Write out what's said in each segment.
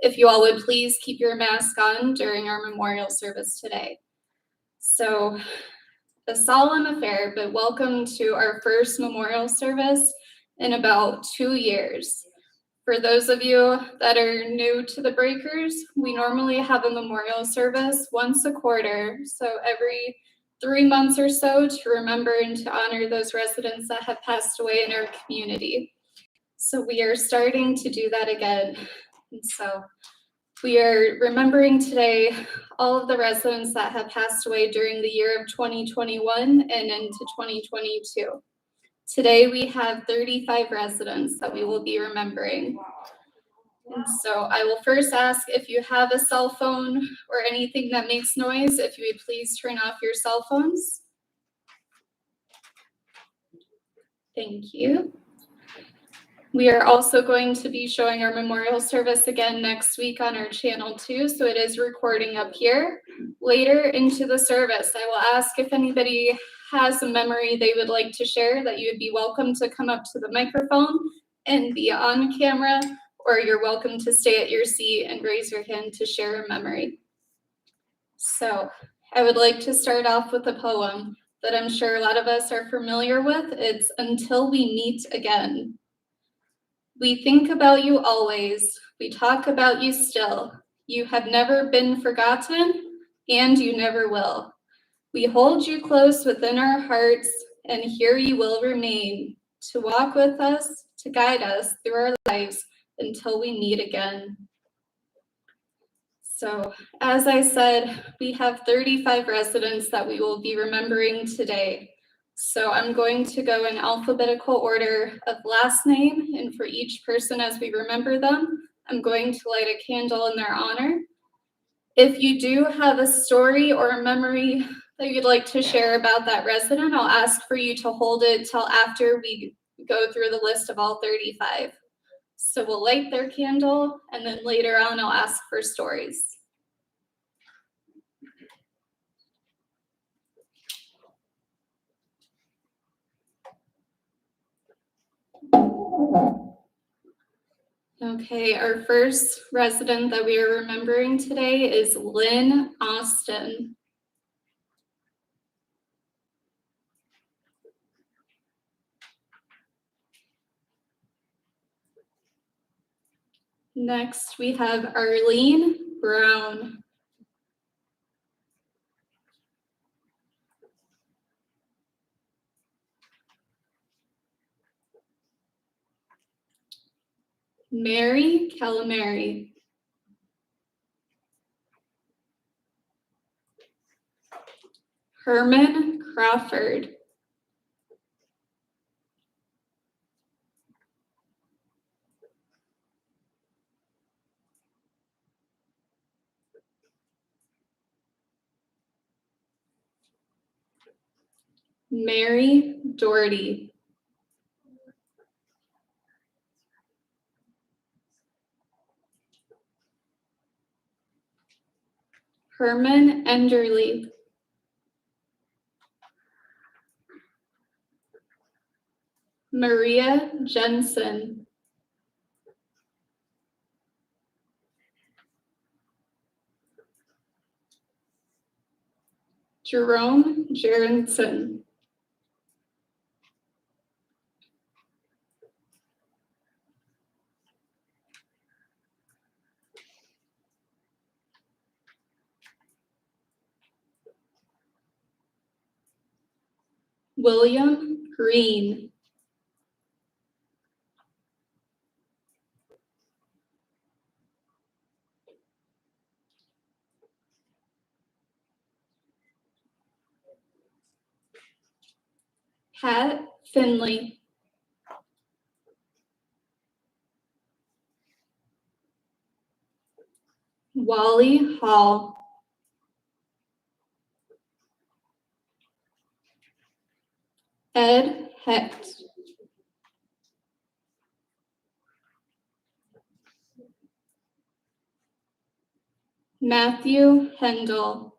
if you all would please keep your mask on during our memorial service today. So, a solemn affair, but welcome to our first memorial service in about 2 years. For those of you that are new to the Breakers, we normally have a memorial service once a quarter, so every 3 months or so, to remember and to honor those residents that have passed away in our community. So we are starting to do that again. And so we are remembering today all of the residents that have passed away during the year of 2021 and into 2022. Today we have 35 residents that we will be remembering. And so I will first ask, if you have a cell phone or anything that makes noise, if you would please turn off your cell phones. Thank you. We are also going to be showing our memorial service again next week on our channel too, so it is recording up here. Later into the service, I will ask if anybody has a memory they would like to share, that you would be welcome to come up to the microphone and be on camera, or you're welcome to stay at your seat and raise your hand to share a memory. So I would like to start off with a poem that I'm sure a lot of us are familiar with. It's Until We Meet Again. We think about you always, we talk about you still. You have never been forgotten, and you never will. We hold you close within our hearts, and here you will remain, to walk with us, to guide us through our lives until we meet again. So, as I said, we have 35 residents that we will be remembering today. So I'm going to go in alphabetical order of last name, and for each person as we remember them, I'm going to light a candle in their honor. If you do have a story or a memory that you'd like to share about that resident, I'll ask for you to hold it till after we go through the list of all 35. So we'll light their candle, and then later on I'll ask for stories. Okay, our first resident that we are remembering today is Lynn Austin. Next, we have Arlene Brown. Mary Calamari. Herman Crawford. Mary Doherty. Herman Enderly. Maria Jensen. Jerome Jerensen. William Green. Pat Finley. Wally Hall. Ed Hecht. Matthew Hendel.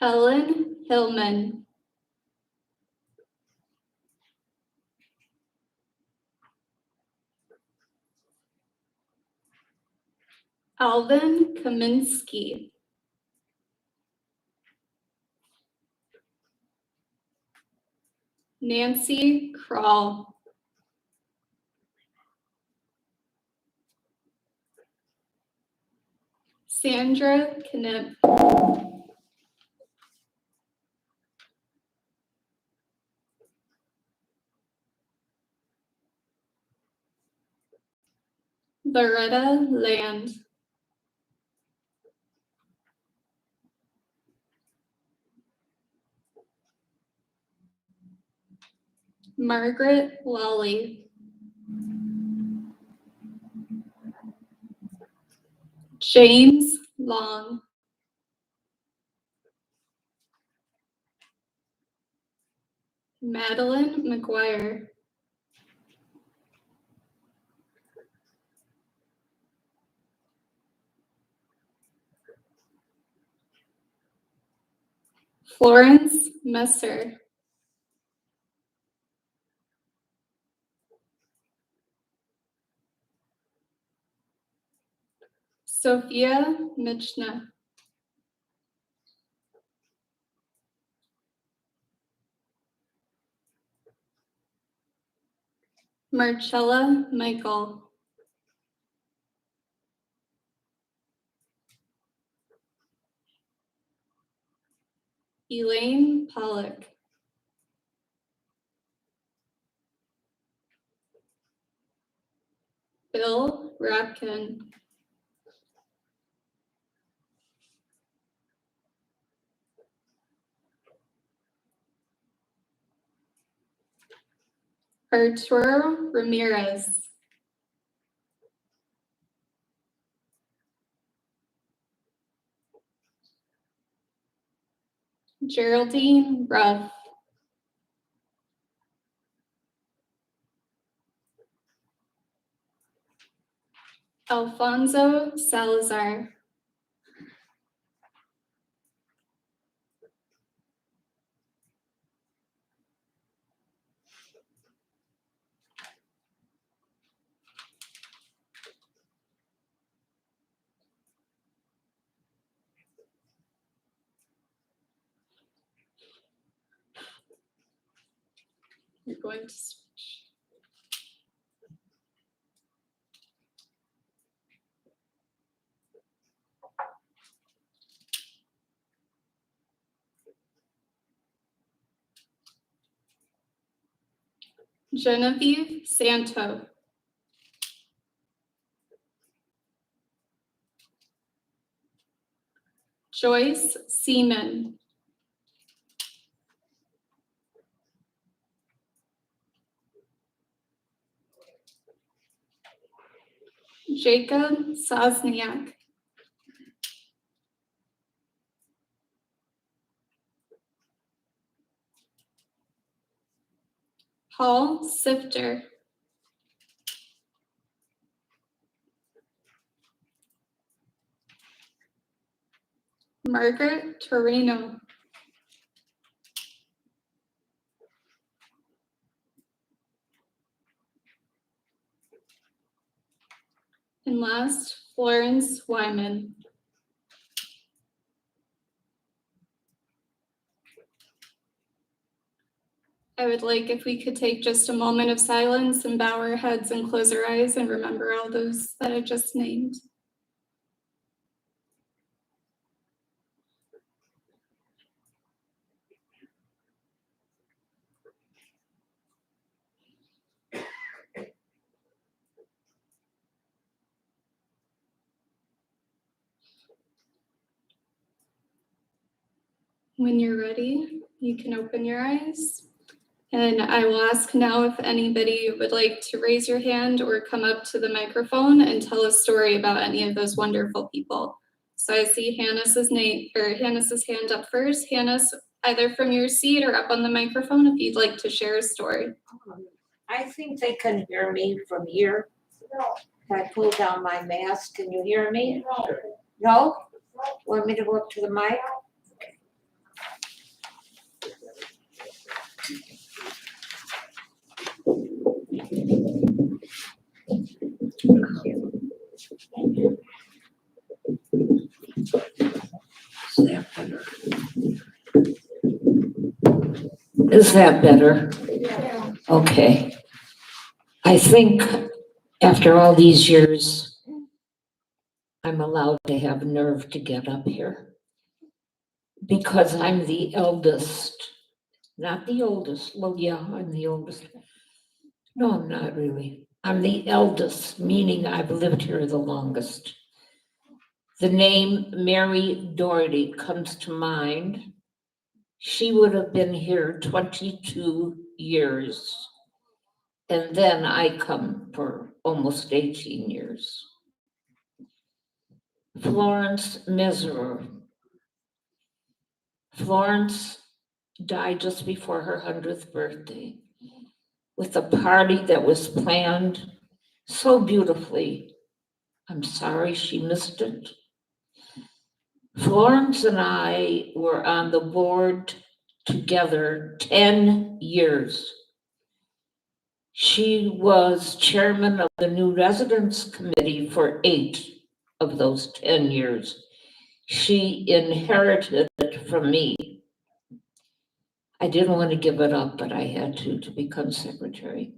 Ellen Hillman. Alvin Kaminsky. Nancy Kroll. Sandra Knipp. Loretta Land. Margaret Lally. James Long. Madeline McGuire. Florence Messer. Sophia Michna. Marcella Michael. Elaine Pollock. Bill Rapkin. Arturo Ramirez. Geraldine Ruff. Alfonso Salazar. You're going to switch. Genevieve Santo. Joyce Seaman. Jacob Sosniak. Paul Sifter. Margaret Torino. And last, Florence Wyman. I would like if we could take just a moment of silence and bow our heads and close our eyes and remember all those that I just named. When you're ready, you can open your eyes. And I will ask now if anybody would like to raise your hand or come up to the microphone and tell a story about any of those wonderful people. So I see Hannes's hand up first. Hannes, either from your seat or up on the microphone if you'd like to share a story. I think they can hear me from here. If I pull down my mask, can you hear me? No? Want me to go up to the mic? Is that better? Okay. I think after all these years, I'm allowed to have nerve to get up here. Because I'm the eldest, not the oldest. Well, yeah, I'm the oldest. No, I'm not really. I'm the eldest, meaning I've lived here the longest. The name Mary Doherty comes to mind. She would have been here 22 years. And then I come for almost 18 years. Florence Mesereau. Florence died just before her 100th birthday with a party that was planned so beautifully. I'm sorry she missed it. Florence and I were on the board together 10 years. She was chairman of the new residence committee for 8 of those 10 years. She inherited it from me. I didn't want to give it up, but I had to become secretary.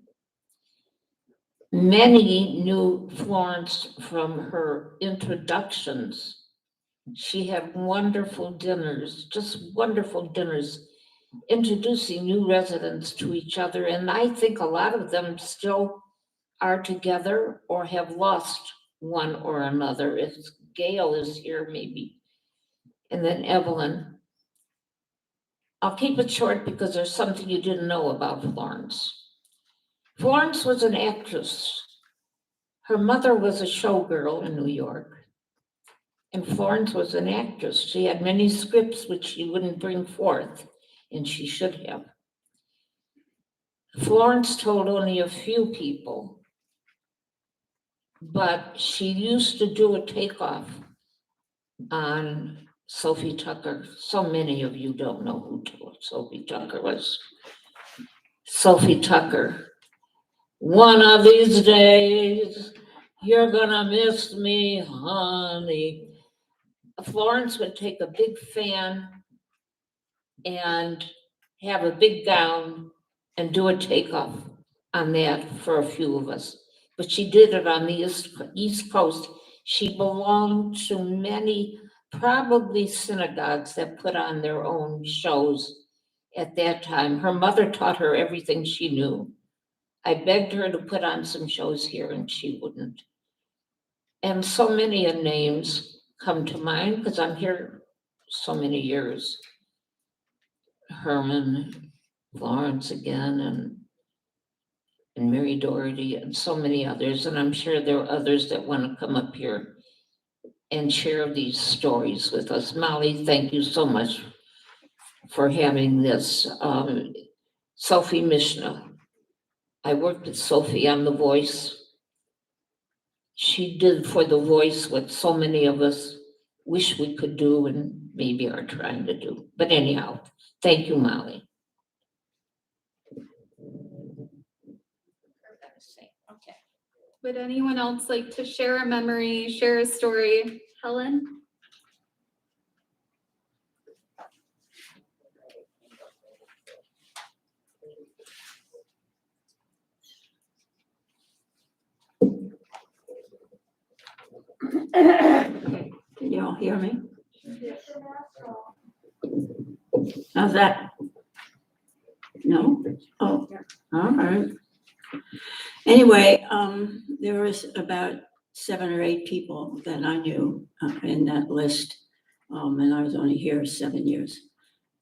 Many knew Florence from her introductions. She had wonderful dinners, just wonderful dinners, introducing new residents to each other. And I think a lot of them still are together or have lost one or another. If Gail is here, maybe. And then Evelyn. I'll keep it short because there's something you didn't know about Florence. Florence was an actress. Her mother was a showgirl in New York. And Florence was an actress. She had many scripts which she wouldn't bring forth, and she should have. Florence told only a few people, but she used to do a takeoff on Sophie Tucker. So many of you don't know who Sophie Tucker was. Sophie Tucker. One of these days, you're gonna miss me, honey. Florence would take a big fan and have a big gown and do a takeoff on that for a few of us. But she did it on the East Coast. She belonged to many, probably synagogues that put on their own shows at that time. Her mother taught her everything she knew. I begged her to put on some shows here and she wouldn't. And so many names come to mind because I'm here so many years. Herman, Florence again, and Mary Doherty, and so many others. And I'm sure there are others that want to come up here and share these stories with us. Molly, thank you so much for having this. Sophie Mishna. I worked with Sophie on The Voice. She did for The Voice what so many of us wish we could do and maybe are trying to do. But anyhow, thank you, Molly. Okay. Would anyone else like to share a memory, share a story? Helen? Can you all hear me? How's that? No? Oh, all right. Anyway, there was about 7 or 8 people that I knew in that list, and I was only here 7 years.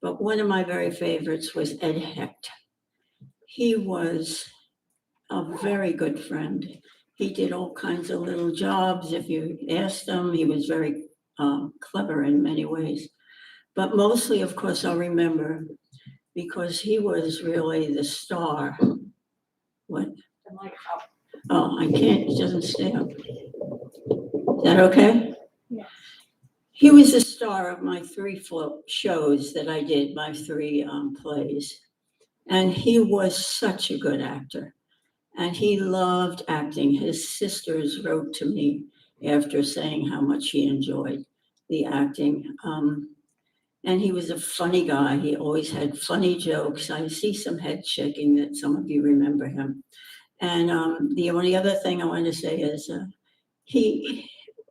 But one of my very favorites was Ed Hecht. He was a very good friend. He did all kinds of little jobs. If you asked him, he was very clever in many ways. But mostly, of course, I'll remember because he was really the star. What? Oh, I can't, it doesn't stay up. Is that okay? Yeah. He was the star of my 3 shows that I did, my 3 plays. And he was such a good actor. And he loved acting. His sisters wrote to me after saying how much he enjoyed the acting. And he was a funny guy. He always had funny jokes. I see some head shaking that some of you remember him. And the only other thing I want to say is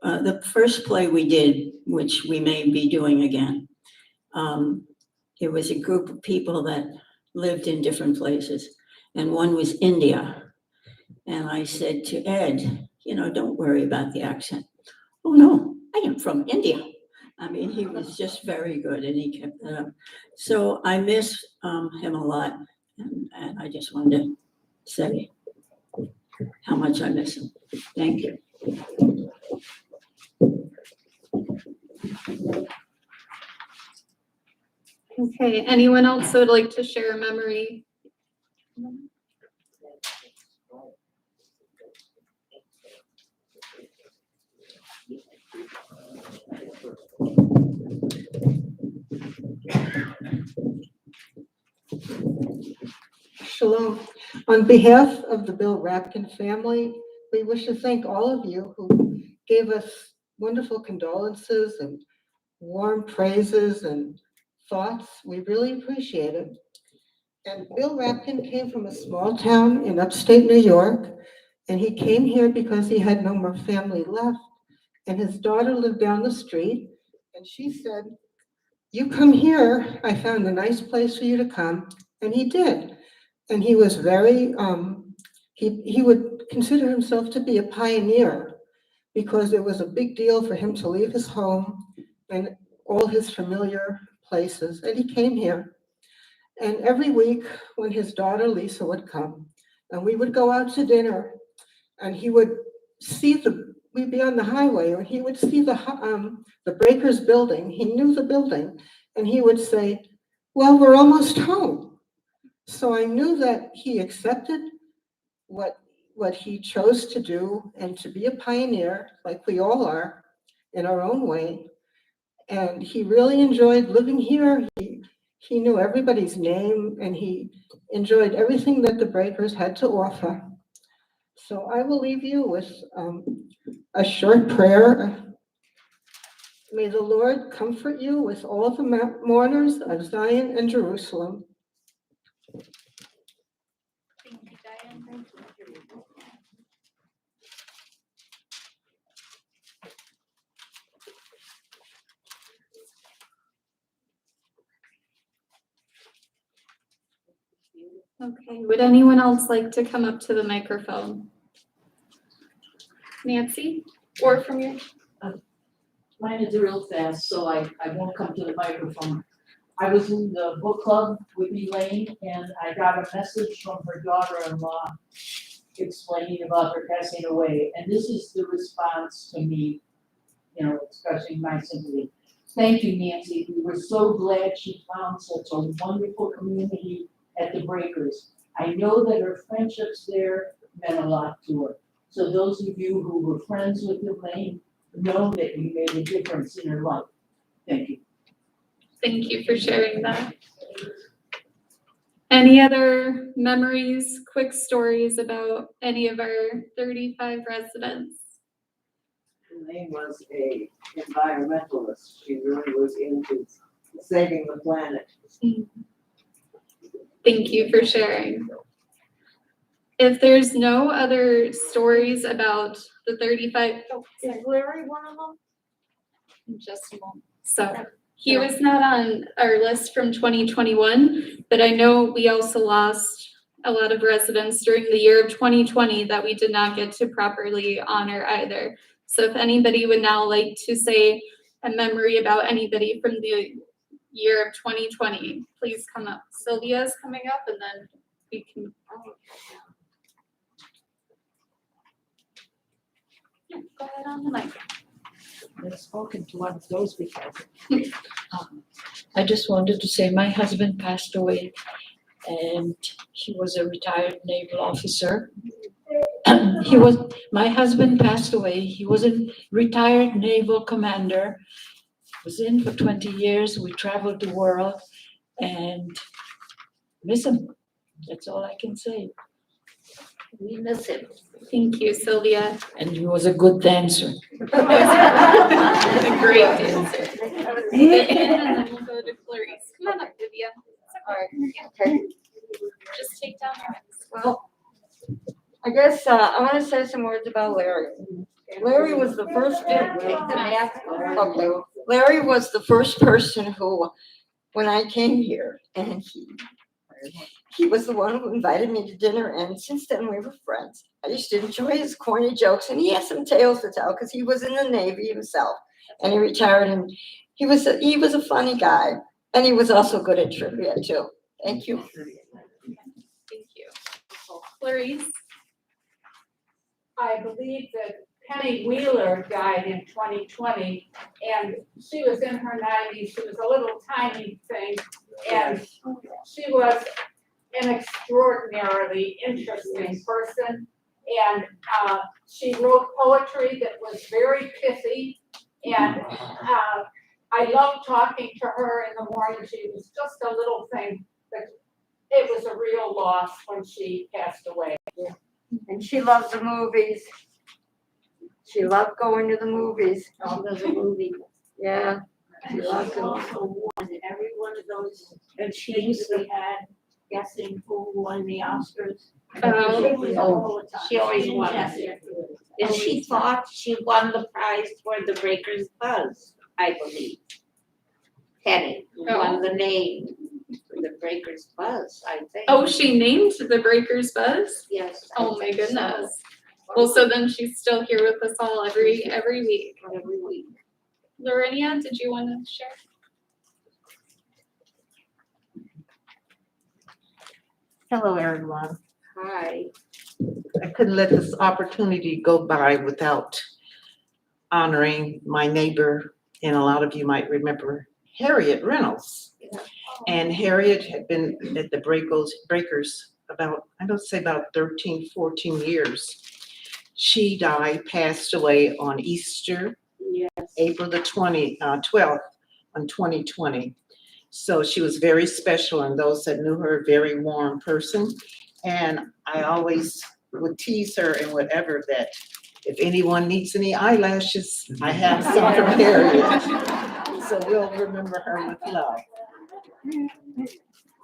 the first play we did, which we may be doing again, it was a group of people that lived in different places. And one was India. And I said to Ed, don't worry about the accent. Oh, no, I am from India. I mean, he was just very good and he kept that up. So I miss him a lot. And I just wanted to say how much I miss him. Thank you. Okay, anyone else who would like to share a memory? Shalom. On behalf of the Bill Rapkin family, we wish to thank all of you who gave us wonderful condolences and warm praises and thoughts. We really appreciate it. And Bill Rapkin came from a small town in upstate New York, and he came here because he had no more family left. And his daughter lived down the street, and she said, "You come here, I found a nice place for you to come." And he did. And he was very, he would consider himself to be a pioneer because it was a big deal for him to leave his home and all his familiar places. And he came here. And every week when his daughter Lisa would come, and we would go out to dinner, and he would see we'd be on the highway, and he would see the Breakers building. He knew the building, and he would say, "Well, we're almost home." So I knew that he accepted what he chose to do and to be a pioneer, like we all are, in our own way. And he really enjoyed living here. He knew everybody's name, and he enjoyed everything that the Breakers had to offer. So I will leave you with a short prayer. May the Lord comfort you with all the mourners of Zion and Jerusalem. Thank you, Diane. Okay, would anyone else like to come up to the microphone? Nancy, or from your, Mine is real fast, so I won't come to the microphone. I was in the book club, Whitney Lane, and I got a message from her daughter-in-law explaining about her passing away, and this is the response to me, expressing my sympathy. Thank you, Nancy. We were so glad she found such a wonderful community at the Breakers. I know that her friendships there meant a lot to her. So those of you who were friends with Elaine know that you made a difference in her life. Thank you. thank you for sharing that. Any other memories, quick stories about any of our 35 residents? Elaine was a environmentalist. She really was into saving the planet. Thank you for sharing. If there's no other stories about the 35, Is Larry one of them? just a moment. So he was not on our list from 2021, but I know we also lost a lot of residents during the year of 2020 that we did not get to properly honor either. So if anybody would now like to say a memory about anybody from the year of 2020, please come up. Sylvia's coming up, and then we can. Yeah, go ahead on the mic. I've spoken to one of those before. I just wanted to say my husband passed away, and he was a retired naval officer. My husband passed away. He was a retired naval commander. Was in for 20 years. We traveled the world and miss him. That's all I can say. We miss him. Thank you, Sylvia. And he was a good dancer. A great dancer. Vivian, and then we'll go to Clarice. Come on up, Vivian. Okay, Just take down your mask. well, I guess, I wanna say some words about Larry. Larry was the first, okay, Larry was the first person who, when I came here, and he was the one who invited me to dinner, and since then we were friends. I used to enjoy his corny jokes, and he had some tales to tell, because he was in the Navy himself, and he retired, and he was a funny guy, and he was also good at trivia too. Thank you. Thank you. Clarice? I believe that Penny Wheeler died in 2020, and she was in her 90s. She was a little tiny thing, and she was an extraordinarily interesting person. And she wrote poetry that was very pithy, and I loved talking to her in the morning. She was just a little thing, but it was a real loss when she passed away. And she loved the movies. She loved going to the movies. All those movies. Yeah. She also won every one of those things we had, guessing who won the Oscars. She always won. And she thought she won the prize for the Breakers Buzz, I believe. Penny won the name for the Breakers Buzz, I think. Oh, she named the Breakers Buzz? Yes. I Oh my think so. goodness. Well, so then she's still here with us all every week. Every week. Lorenia, did you want to share? Hello, everyone. Hi. I couldn't let this opportunity go by without honoring my neighbor, and a lot of you might remember Harriet Reynolds. And Harriet had been at the Breakers about, I don't say about 13, 14 years. She died, passed away on Easter, Yes. April the 12th on 2020. So she was very special, and those that knew her, a very warm person. And I always would tease her and whatever that if anyone needs any eyelashes, I have some from Harriet. So we'll remember her with love. Thank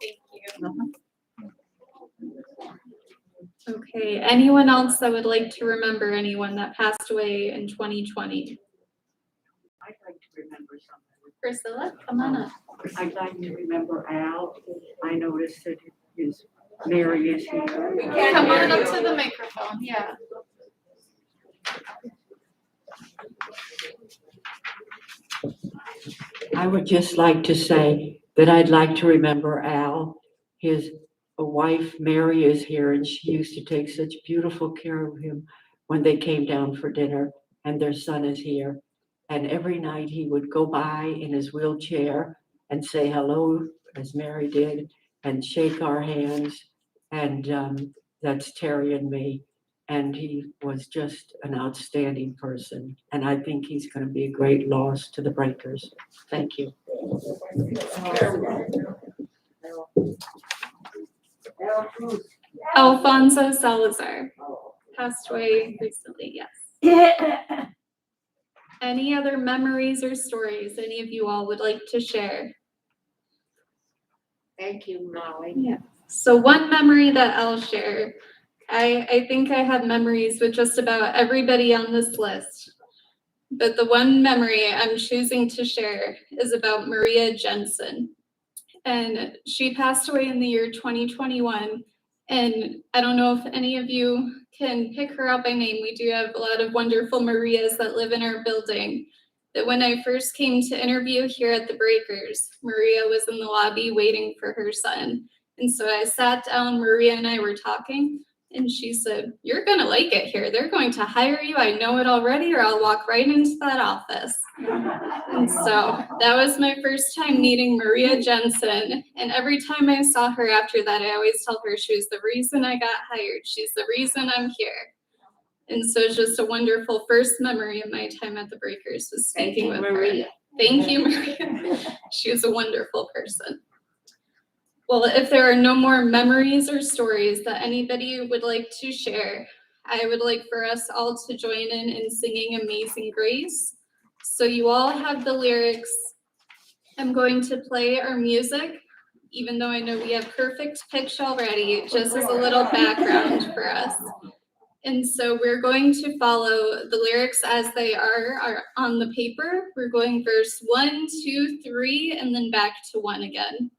you. Okay, anyone else that would like to remember anyone that passed away in 2020? I'd like to remember something. Priscilla, come on up. I'd like to remember Al. I noticed that his Mary is here. Come on up to the microphone, yeah. I would just like to say that I'd like to remember Al. His wife, Mary, is here, and she used to take such beautiful care of him when they came down for dinner, and their son is here. And every night he would go by in his wheelchair and say hello, as Mary did, and shake our hands. And that's Terry and me. And he was just an outstanding person. And I think he's going to be a great loss to the Breakers. Thank you. Alfonso Salazar passed away recently, yes. Any other memories or stories any of you all would like to share? Thank you, Molly. Yeah. So one memory that I'll share, I think I have memories with just about everybody on this list. But the one memory I'm choosing to share is about Maria Jensen. And she passed away in the year 2021. And I don't know if any of you can pick her out by name. We do have a lot of wonderful Marias that live in our building. But when I first came to interview here at the Breakers, Maria was in the lobby waiting for her son. And so I sat down, Maria and I were talking, and she said, "You're gonna like it here. They're going to hire you. I know it already, or I'll walk right into that office." And so that was my first time meeting Maria Jensen. And every time I saw her after that, I always tell her she was the reason I got hired. She's the reason I'm here. And so it's just a wonderful first memory of my time at the Breakers was speaking with Maria. her. Thank you, Maria. She was a wonderful person. Well, if there are no more memories or stories that anybody would like to share, I would like for us all to join in singing Amazing Grace. So you all have the lyrics. I'm going to play our music, even though I know we have perfect pitch already, just as a little background for us. And so we're going to follow the lyrics as they are on the paper. We're going verse 1, 2, 3, and then back to 1 again.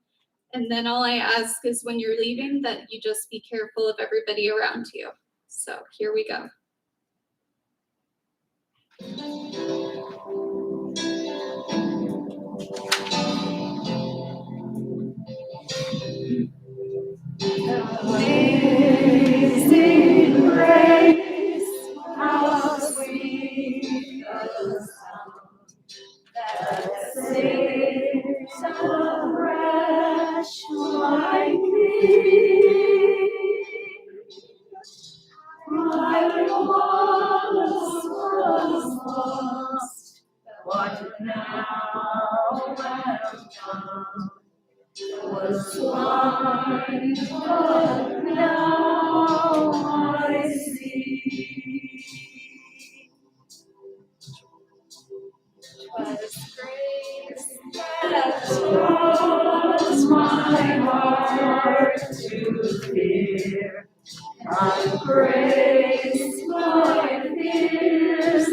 And then all I ask is when you're leaving that you just be careful of everybody around you. So here we go. Amazing grace, how sweet the sound that saves a wretch like me. I once was lost, but now am found. Was blind, but now I see. 'Twas grace that taught my heart to fear. On grace my fears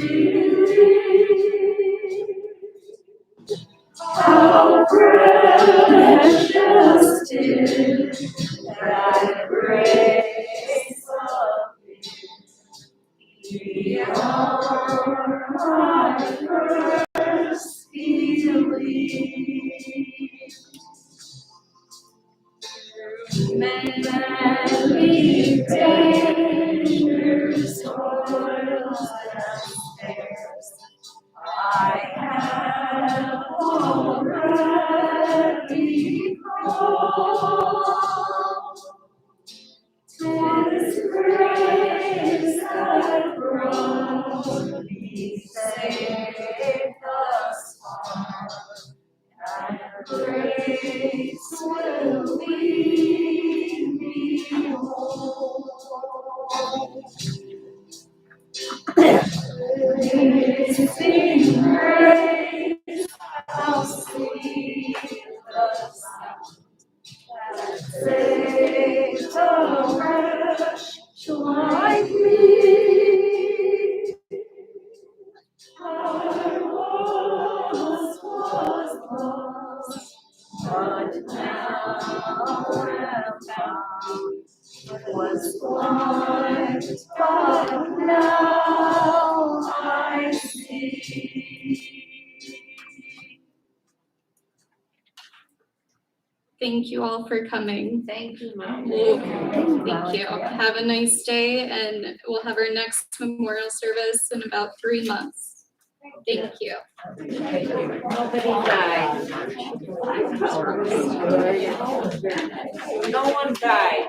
relieved. How precious is that grace of thee, beyond my first belief. Through many dangers, toils, and snares, I have already called. 'Tis grace that brought me safe thus far, and grace will lead me home. Amazing grace, how sweet the sound that saves a wretch like me. I once was lost, but now am found. Was blind, but now I see. Thank you all for coming. Thank you, Mom. Thank you. Have a nice day, and we'll have our next memorial service in about 3 months. Thank you. Nobody died. No one died.